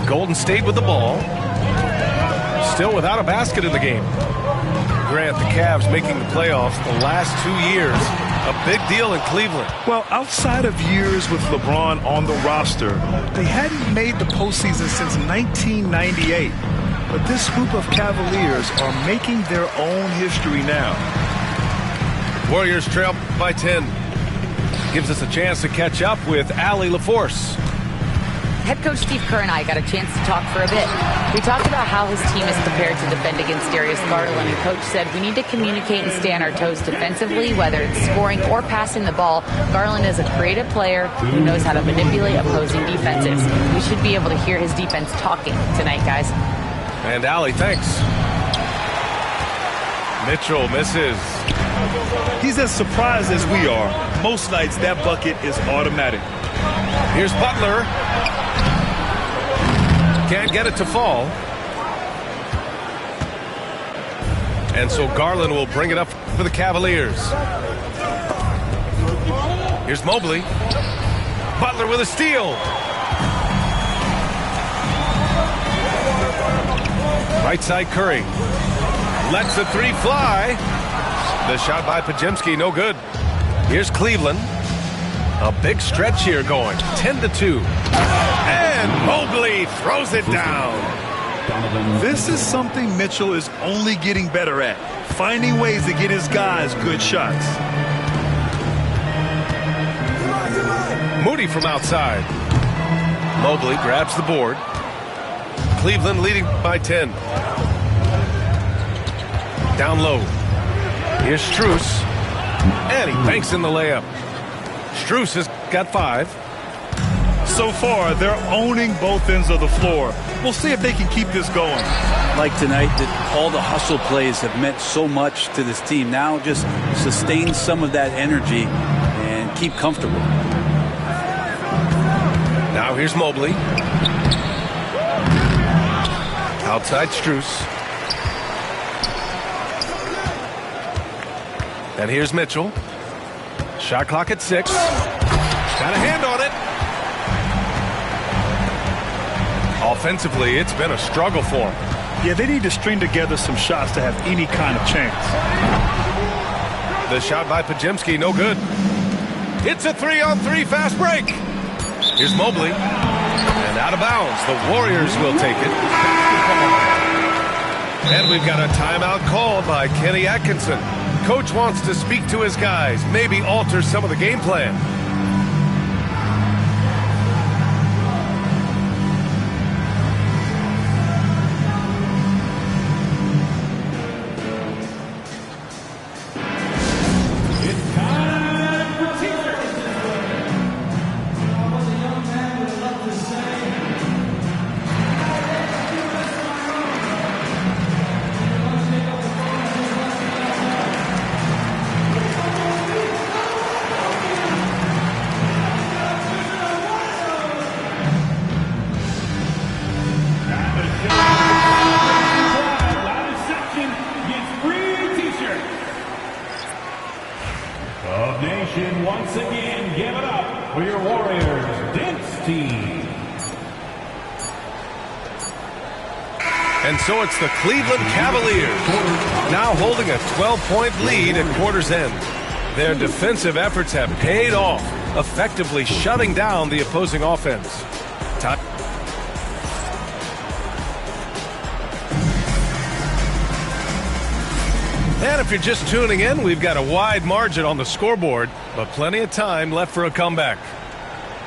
Golden State with the ball. Still without a basket in the game. Grant, the Cavs making the playoffs the last 2 years. A big deal in Cleveland. Well, outside of years with LeBron on the roster, they hadn't made the postseason since 1998. But this group of Cavaliers are making their own history now. Warriors trail by 10. Gives us a chance to catch up with Allie LaForce. Head coach Steve Kerr and I got a chance to talk for a bit. We talked about how his team is prepared to defend against Darius Garland, and coach said we need to communicate and stay on our toes defensively, whether it's scoring or passing the ball. Garland is a creative player who knows how to manipulate opposing defenses. We should be able to hear his defense talking tonight, guys. And Allie, thanks. Mitchell misses. He's as surprised as we are. Most nights that bucket is automatic. Here's Butler. Can't get it to fall. And so Garland will bring it up for the Cavaliers. Here's Mobley. Butler with a steal. Right side Curry. Lets the three fly. The shot by Podziemski, no good. Here's Cleveland. A big stretch here going. 10-2. And Mobley throws it down. This is something Mitchell is only getting better at. Finding ways to get his guys good shots. Moody from outside. Mobley grabs the board. Cleveland leading by 10. Down low. Here's Strus. And he banks in the layup. Strus has got 5. So far, they're owning both ends of the floor. We'll see if they can keep this going. Like tonight, that all the hustle plays have meant so much to this team. Now just sustain some of that energy and keep comfortable. Now here's Mobley. Outside Strus. And here's Mitchell. Shot clock at 6. Got a hand on it. Offensively, it's been a struggle for them. Yeah, they need to string together some shots to have any kind of chance. The shot by Podziemski, no good. It's a 3-on-3 fast break. Here's Mobley. And out of bounds. The Warriors will take it. And we've got a timeout called by Kenny Atkinson. Coach wants to speak to his guys, maybe alter some of the game plan. Once again, give it up for your Warriors dance team. And so it's the Cleveland Cavaliers now holding a 12-point lead at quarter's end. Their defensive efforts have paid off, effectively shutting down the opposing offense. And if you're just tuning in, we've got a wide margin on the scoreboard, but plenty of time left for a comeback.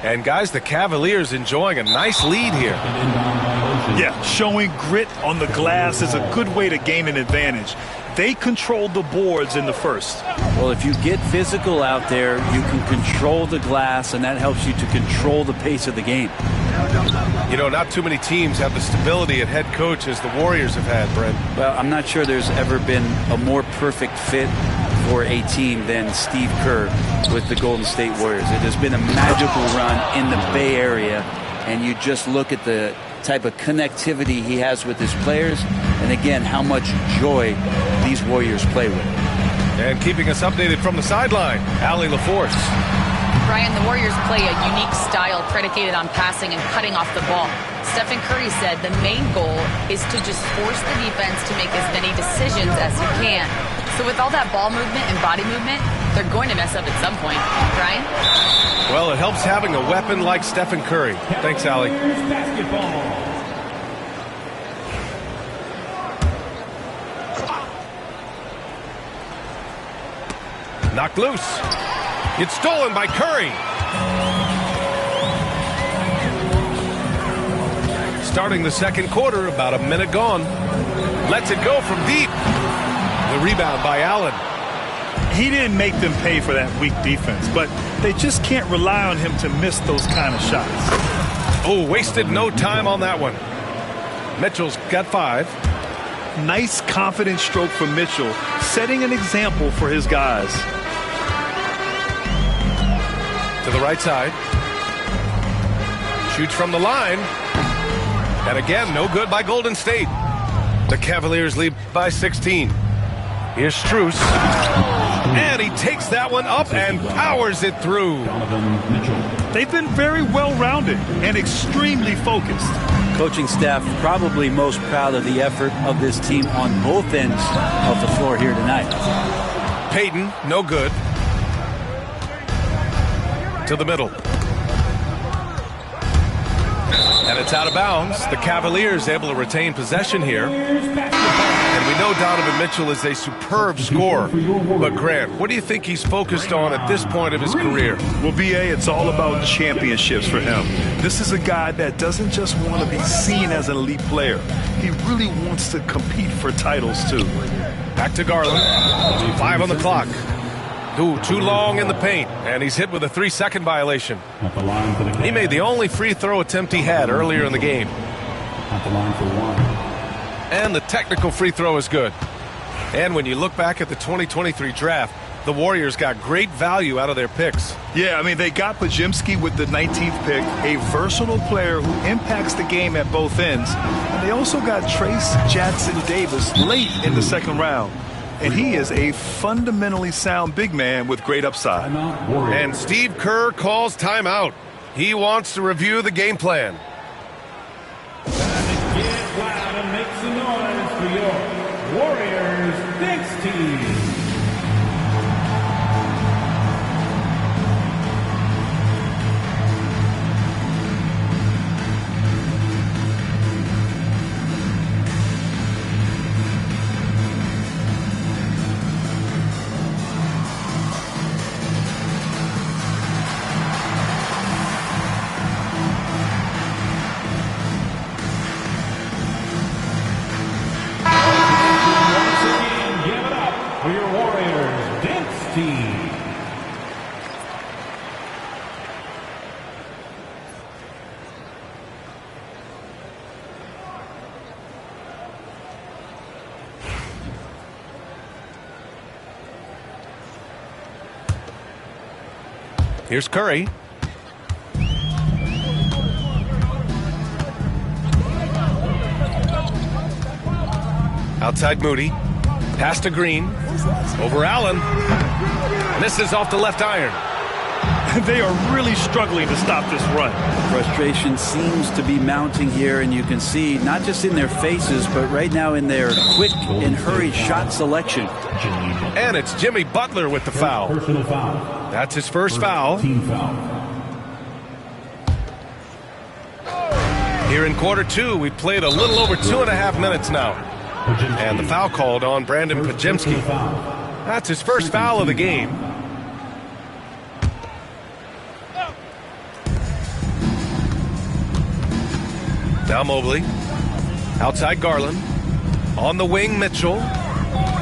And guys, the Cavaliers enjoying a nice lead here. Yeah, showing grit on the glass is a good way to gain an advantage. They controlled the boards in the first. Well, if you get physical out there, you can control the glass, and that helps you to control the pace of the game. You know, not too many teams have the stability at head coach as the Warriors have had, Brent. Well, I'm not sure there's ever been a more perfect fit for a team than Steve Kerr with the Golden State Warriors. It has been a magical run in the Bay Area, and you just look at the type of connectivity he has with his players, and again, how much joy these Warriors play with. And keeping us updated from the sideline, Allie LaForce. Brian, the Warriors play a unique style predicated on passing and cutting off the ball. Stephen Curry said the main goal is to just force the defense to make as many decisions as he can. So with all that ball movement and body movement, they're going to mess up at some point. Brian? Well, it helps having a weapon like Stephen Curry. Thanks, Allie. Basketball. Knocked loose. It's stolen by Curry. Starting the second quarter, about a minute gone. Lets it go from deep. The rebound by Allen. He didn't make them pay for that weak defense, but they just can't rely on him to miss those kind of shots. Oh, wasted no time on that one. Mitchell's got 5. Nice, confident stroke from Mitchell, setting an example for his guys. To the right side. Shoots from the line. And again, no good by Golden State. The Cavaliers lead by 16. Here's Strus. And he takes that one up and powers it through. They've been very well-rounded and extremely focused. Coaching staff probably most proud of the effort of this team on both ends of the floor here tonight. Payton, no good. To the middle. And it's out of bounds. The Cavaliers able to retain possession here. And we know Donovan Mitchell is a superb scorer. But Grant, what do you think he's focused on at this point of his career? Well, B.A., it's all about championships for him. This is a guy that doesn't just want to be seen as an elite player. He really wants to compete for titles, too. Back to Garland. 5 on the clock. Ooh, too long in the paint, and he's hit with a 3-second violation. He made the only free throw attempt he had earlier in the game. At the line for 1. And the technical free throw is good. And when you look back at the 2023 draft, the Warriors got great value out of their picks. Yeah, I mean, they got Podziemski with the 19th pick, a versatile player who impacts the game at both ends. And they also got Trace Jackson Davis late in the second round. And he is a fundamentally sound big man with great upside. And Steve Kerr calls timeout. He wants to review the game plan. Get loud and make some noise for your Warriors Knicks team. Here's Curry. Outside Moody. Pass to Green. Over Allen. Misses off the left iron. They are really struggling to stop this run. Frustration seems to be mounting here, and you can see not just in their faces, but right now in their quick and hurried shot selection. And it's Jimmy Butler with the foul. Personal foul. That's his first foul. Team foul. Here in quarter 2, we played a little over 2.5 minutes now. And the foul called on Brandon Podziemski. That's his first foul of the game. Now Mobley. Outside Garland. On the wing, Mitchell.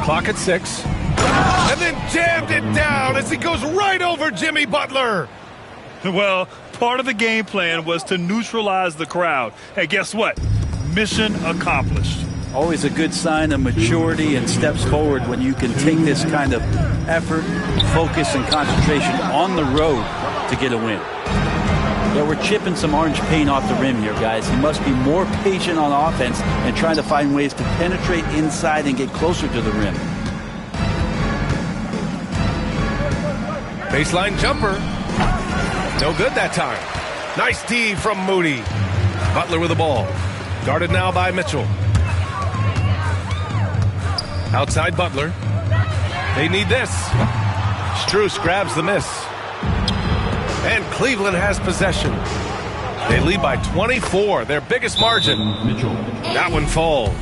Clock at 6. And then jammed it down as he goes right over Jimmy Butler. Well, part of the game plan was to neutralize the crowd. Hey, guess what? Mission accomplished. Always a good sign of maturity and steps forward when you can take this kind of effort, focus, and concentration on the road to get a win. Yeah, we're chipping some orange paint off the rim here, guys. He must be more patient on offense and trying to find ways to penetrate inside and get closer to the rim. Baseline jumper. No good that time. Nice D from Moody. Butler with the ball. Guarded now by Mitchell. Outside Butler. They need this. Strus grabs the miss. And Cleveland has possession. They lead by 24, their biggest margin. That one falls.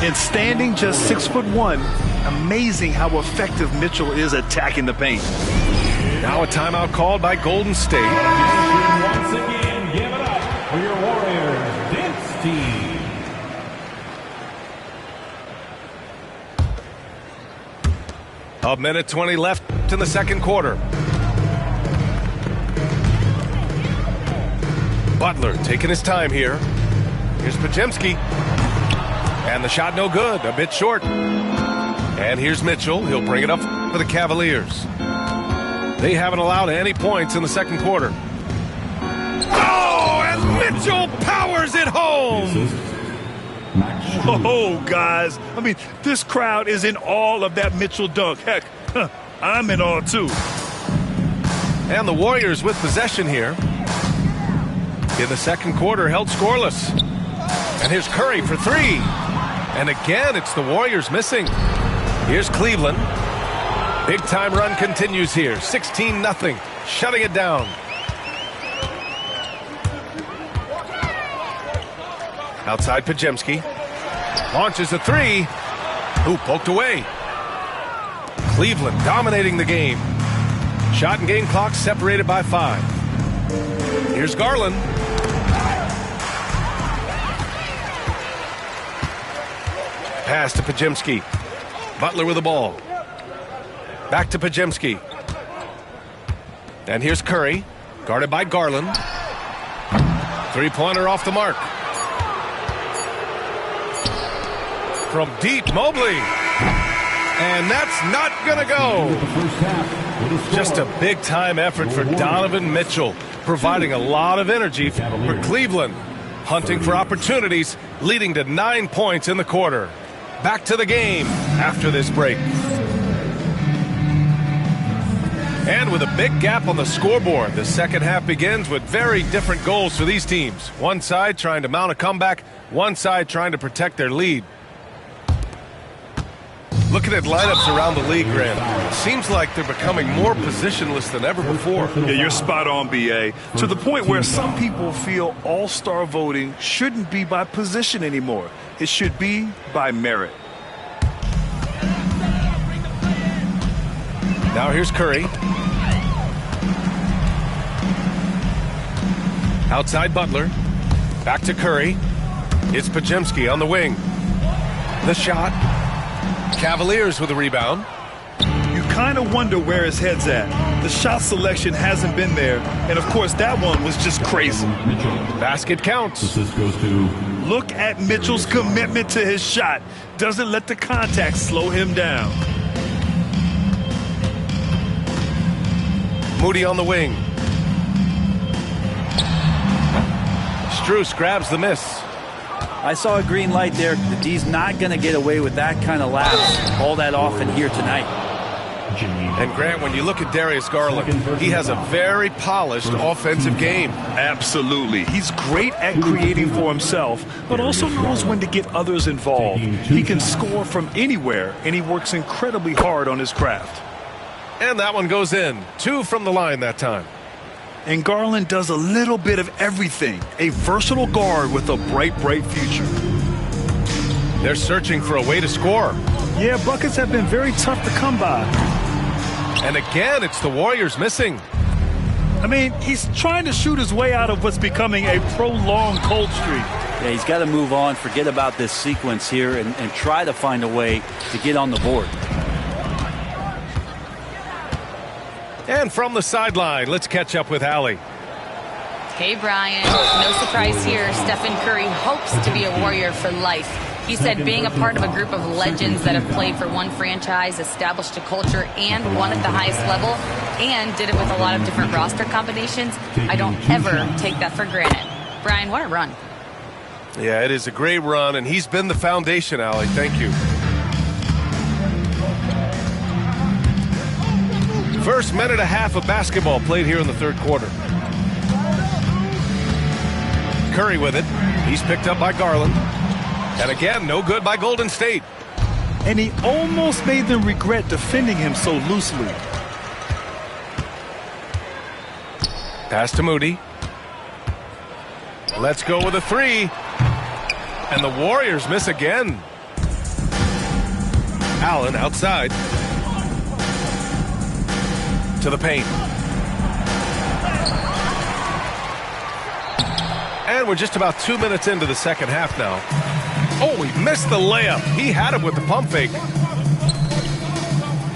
And standing just 6'1", amazing how effective Mitchell is attacking the paint. Now a timeout called by Golden State. Once again, give it up for your Warriors dance team. A minute 20 left in the second quarter. Butler taking his time here. Here's Podziemski. And the shot no good, a bit short. And here's Mitchell. He'll bring it up for the Cavaliers. They haven't allowed any points in the second quarter. Oh, and Mitchell powers it home. Oh, guys. I mean, this crowd is in awe of that Mitchell dunk. Heck, I'm in awe, too. And the Warriors with possession here. In the second quarter, held scoreless. And here's Curry for three. And again, it's the Warriors missing. Here's Cleveland. Big time run continues here. 16-0. Shutting it down. Outside Podziemski. Launches a three. Ooh, poked away. Cleveland dominating the game. Shot and game clock separated by 5. Here's Garland. Pass to Podziemski. Butler with the ball. Back to Podziemski. And here's Curry. Guarded by Garland. Three-pointer off the mark. From deep, Mobley. And that's not going to go. Just a big-time effort for Donovan Mitchell, providing a lot of energy for Cleveland. Hunting for opportunities, leading to 9 points in the quarter. Back to the game after this break. And with a big gap on the scoreboard, the second half begins with very different goals for these teams. One side trying to mount a comeback, one side trying to protect their lead. Looking at lineups around the league, Grant, it seems like they're becoming more positionless than ever before. Yeah, you're spot on, B.A. To the point where some people feel all-star voting shouldn't be by position anymore. It should be by merit. Now here's Curry. Outside Butler. Back to Curry. It's Podziemski on the wing. The shot. Cavaliers with a rebound. You kind of wonder where his head's at. The shot selection hasn't been there. And, of course, that one was just crazy. Basket counts. Look at Mitchell's commitment to his shot. Doesn't let the contact slow him down. Moody on the wing. Strus grabs the miss. I saw a green light there. The D's not going to get away with that kind of lapse all that often here tonight. And Grant, when you look at Darius Garland, he has a very polished offensive game. Absolutely. He's great at creating for himself, but also knows when to get others involved. He can score from anywhere, and he works incredibly hard on his craft. And that one goes in. 2 from the line that time. And Garland does a little bit of everything. A versatile guard with a bright, bright future. They're searching for a way to score. Yeah, buckets have been very tough to come by. And again, it's the Warriors missing. I mean, he's trying to shoot his way out of what's becoming a prolonged cold streak. Yeah, he's got to move on, forget about this sequence here, and try to find a way to get on the board. And from the sideline, let's catch up with Allie. Hey, Brian. No surprise here. Stephen Curry hopes to be a Warrior for life. He said being a part of a group of legends that have played for one franchise, established a culture, and won at the highest level, and did it with a lot of different roster combinations, I don't ever take that for granted. Brian, what a run. Yeah, it is a great run, and he's been the foundation, Allie. Thank you. First minute and a half of basketball played here in the third quarter. Curry with it. He's picked up by Garland. And again, no good by Golden State. And he almost made them regret defending him so loosely. Pass to Moody. Let's go with a three. And the Warriors miss again. Allen outside. To the paint. And we're just about 2 minutes into the second half now. Oh, he missed the layup. He had it with the pump fake.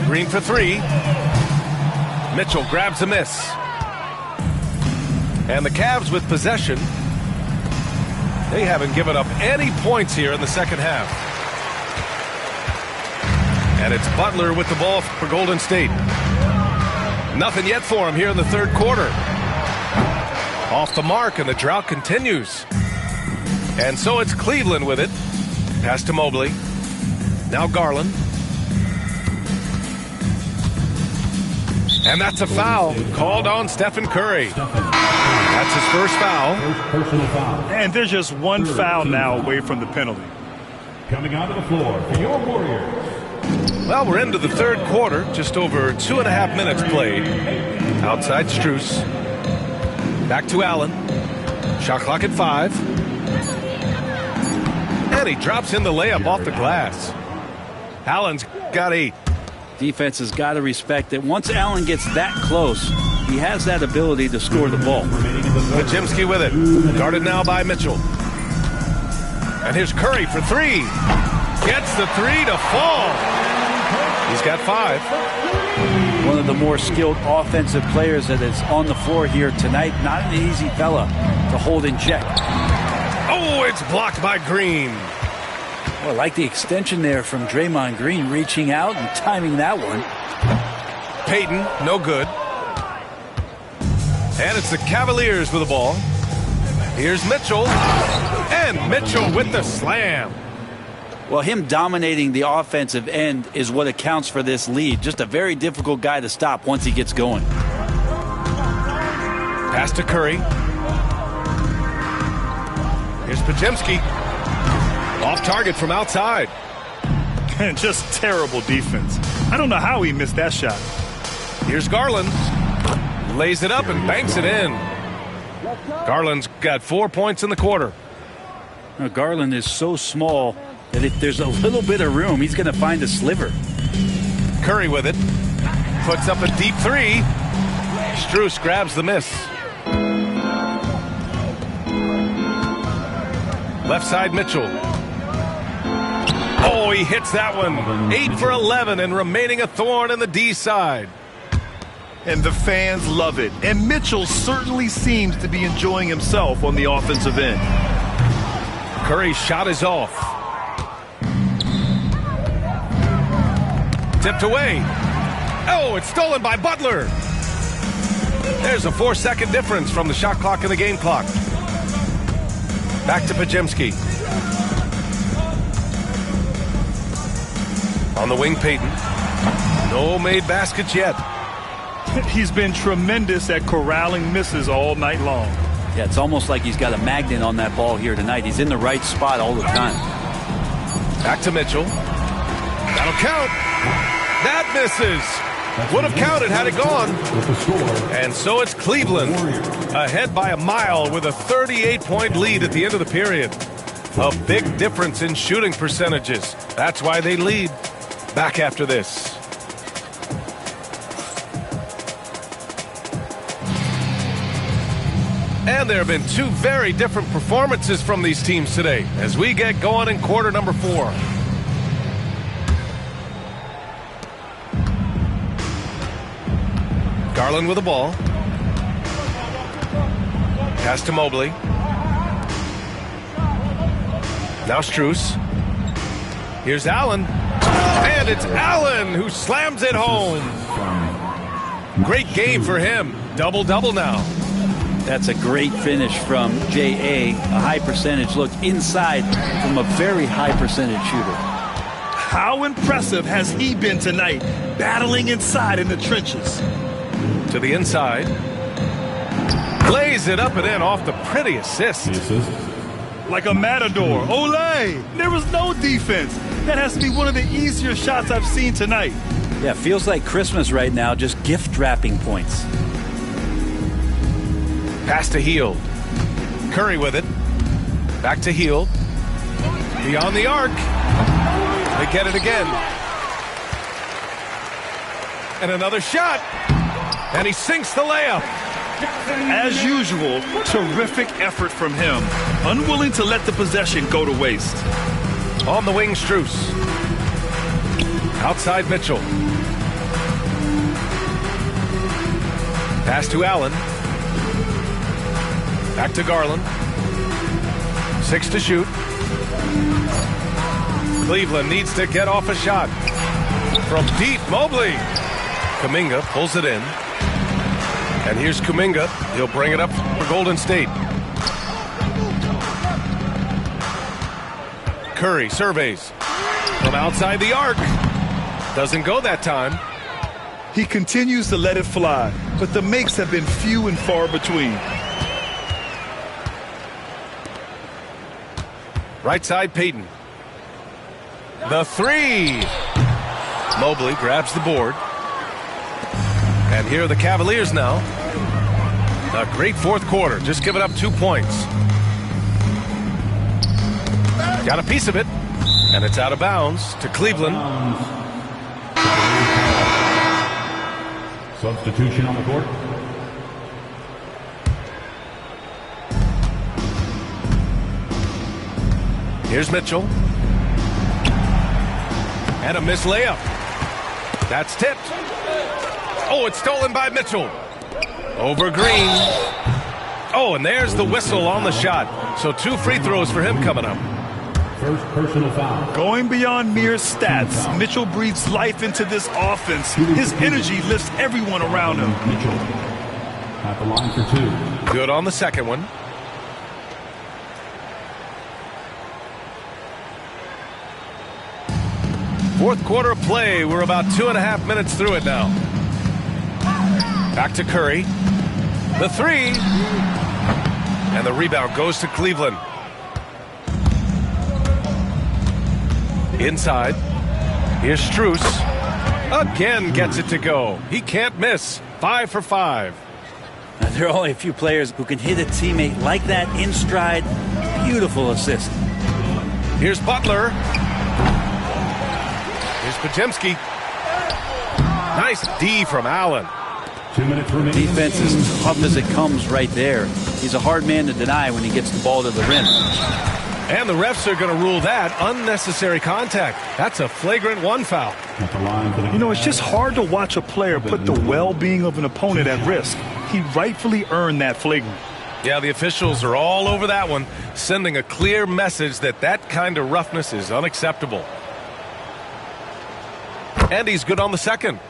Green for three. Mitchell grabs a miss. And the Cavs with possession. They haven't given up any points here in the second half. And it's Butler with the ball for Golden State. Nothing yet for him here in the third quarter. Off the mark, and the drought continues. And so it's Cleveland with it. Pass to Mobley. Now Garland. And that's a foul called on Stephen Curry. That's his first foul. Personal foul. And there's just one foul now away from the penalty. Coming onto the floor for your Warriors. Well, we're into the third quarter. Just over 2.5 minutes played. Outside Strus. Back to Allen. Shot clock at 5. And he drops in the layup off the glass. Allen's got 8. Defense has got to respect that once Allen gets that close, he has that ability to score the ball. Podziemski with it. Guarded now by Mitchell. And here's Curry for three. Gets the three to fall. He's got 5. One of the more skilled offensive players that is on the floor here tonight. Not an easy fella to hold in check. Oh, it's blocked by Green. Well, I like the extension there from Draymond Green, reaching out and timing that one. Payton, no good. And it's the Cavaliers with the ball. Here's Mitchell. And Mitchell with the slam. Well, him dominating the offensive end is what accounts for this lead. Just a very difficult guy to stop once he gets going. Pass to Curry. Here's Podziemski. Off target from outside. And just terrible defense. I don't know how he missed that shot. Here's Garland. Lays it up and banks it in. Garland's got 4 points in the quarter. Now, Garland is so small that if there's a little bit of room, he's going to find a sliver. Curry with it. Puts up a deep three. Strus grabs the miss. Left side Mitchell. Oh, he hits that one. 8 for 11 and remaining a thorn in the D side. And the fans love it. And Mitchell certainly seems to be enjoying himself on the offensive end. Curry's shot is off. Tipped away. Oh, it's stolen by Butler. There's a 4-second difference from the shot clock and the game clock. Back to Podziemski. On the wing, Payton. No made baskets yet. He's been tremendous at corralling misses all night long. Yeah, it's almost like he's got a magnet on that ball here tonight. He's in the right spot all the time. Back to Mitchell. That'll count. That misses. Would have counted had it gone. And so it's Cleveland ahead by a mile with a 38-point lead at the end of the period. A big difference in shooting percentages. That's why they lead. Back after this. And there have been 2 very different performances from these teams today as we get going in quarter number 4. Garland with the ball. Pass to Mobley. Now Strus. Here's Allen. And it's Allen who slams it home. Great game for him. Double-double now. That's a great finish from J.A. A high percentage look inside from a very high percentage shooter. How impressive has he been tonight, battling inside in the trenches? To the inside. Lays it up and in off the pretty assist. Like a matador. Olay! There was no defense. That has to be one of the easier shots I've seen tonight. Yeah, feels like Christmas right now, just gift wrapping points. Pass to Hield. Curry with it. Back to Hield. Beyond the arc. They get it again. And another shot. And he sinks the layup. As usual, terrific effort from him. Unwilling to let the possession go to waste. On the wing, Strus. Outside Mitchell. Pass to Allen. Back to Garland. 6 to shoot. Cleveland needs to get off a shot. From deep, Mobley. Kuminga pulls it in. And here's Kuminga. He'll bring it up for Golden State. Curry surveys. From outside the arc. Doesn't go that time. He continues to let it fly, but the makes have been few and far between. Right side, Payton. The three. Mobley grabs the board. And here are the Cavaliers now. A great fourth quarter, just giving up 2 points. Got a piece of it, and it's out of bounds to Cleveland. Substitution on the court. Here's Mitchell. And a missed layup. That's tipped. Oh, it's stolen by Mitchell. Over Green. Oh, and there's the whistle on the shot. So 2 free throws for him coming up. First personal foul. Going beyond mere stats, Mitchell breathes life into this offense. His energy lifts everyone around him. Mitchell at the line for 2. Good on the second one. Fourth quarter of play. We're about 2.5 minutes through it now. Back to Curry. The three. And the rebound goes to Cleveland. Inside. Here's Strus. Again gets it to go. He can't miss. 5 for 5. There are only a few players who can hit a teammate like that in stride. Beautiful assist. Here's Butler. Here's Podziemski. Nice D from Allen. 2 minutes remaining. Defense is tough as it comes right there. He's a hard man to deny when he gets the ball to the rim. And the refs are going to rule that unnecessary contact. That's a flagrant 1 foul. At the line for the You know, it's just hard to watch a player put the well-being of an opponent at risk. He rightfully earned that flagrant. Yeah, the officials are all over that one, sending a clear message that that kind of roughness is unacceptable. And he's good on the second.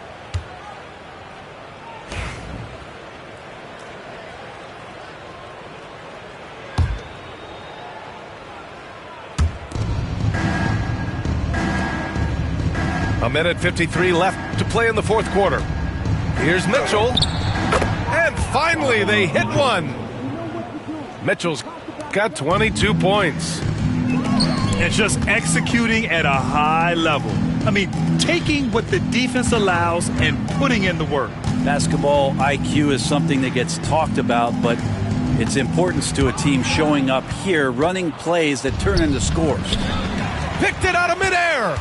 A minute 53 left to play in the fourth quarter. Here's Mitchell. And finally they hit one. Mitchell's got 22 points. And just executing at a high level. I mean, taking what the defense allows and putting in the work. Basketball IQ is something that gets talked about, but its importance to a team showing up here, running plays that turn into scores. Picked it out of midair.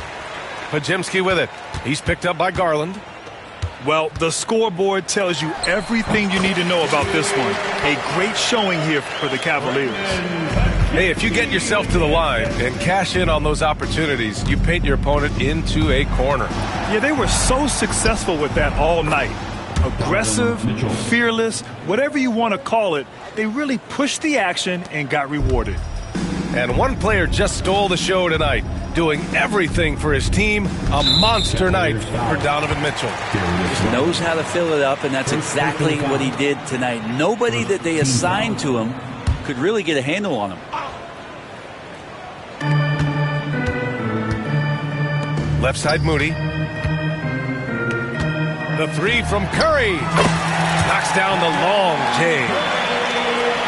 Podziemski with it. He's picked up by Garland. Well, the scoreboard tells you everything you need to know about this one. A great showing here for the Cavaliers. Hey, if you get yourself to the line and cash in on those opportunities, you paint your opponent into a corner. Yeah, they were so successful with that all night. Aggressive, fearless, whatever you want to call it, they really pushed the action and got rewarded. And one player just stole the show tonight, doing everything for his team. A monster night for Donovan Mitchell. Just knows how to fill it up, and that's exactly what he did tonight. Nobody that they assigned to him could really get a handle on him. Left side Moody. The three from Curry. Knocks down the long J.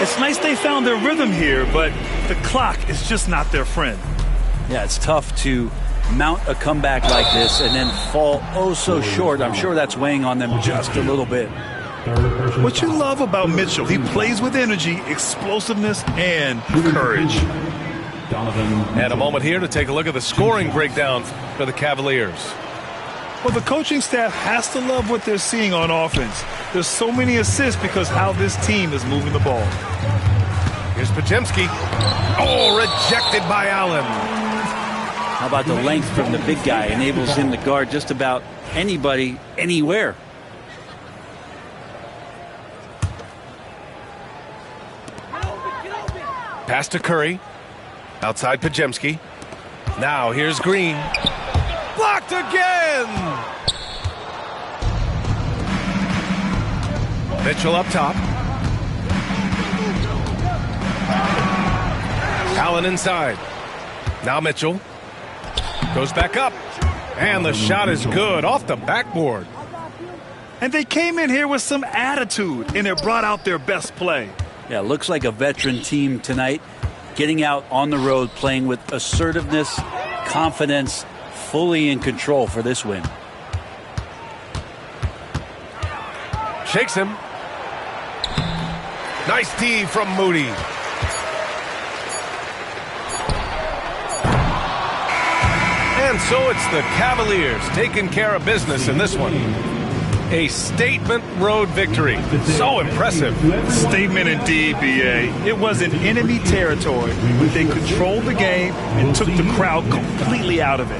It's nice they found their rhythm here, but the clock is just not their friend. Yeah, it's tough to mount a comeback like this and then fall oh so short. I'm sure that's weighing on them just a little bit. What you love about Mitchell, he plays with energy, explosiveness, and courage. And a moment here to take a look at the scoring breakdown for the Cavaliers. Well, the coaching staff has to love what they're seeing on offense. There's so many assists because how this team is moving the ball. Here's Podziemski. Oh, rejected by Allen. How about the length from the big guy? Enables him to guard just about anybody, anywhere. Pass to Curry. Outside Podziemski. Now here's Green. Blocked again! Mitchell up top. Allen inside. Now Mitchell. Goes back up. And the shot is good off the backboard. And they came in here with some attitude, and it brought out their best play. Yeah, looks like a veteran team tonight. Getting out on the road, playing with assertiveness, confidence, fully in control for this win. Shakes him. Nice D from Moody. And so it's the Cavaliers taking care of business in this one. A statement road victory. So impressive. Statement indeed, B.A. It was in enemy territory, but they controlled the game and took the crowd completely out of it.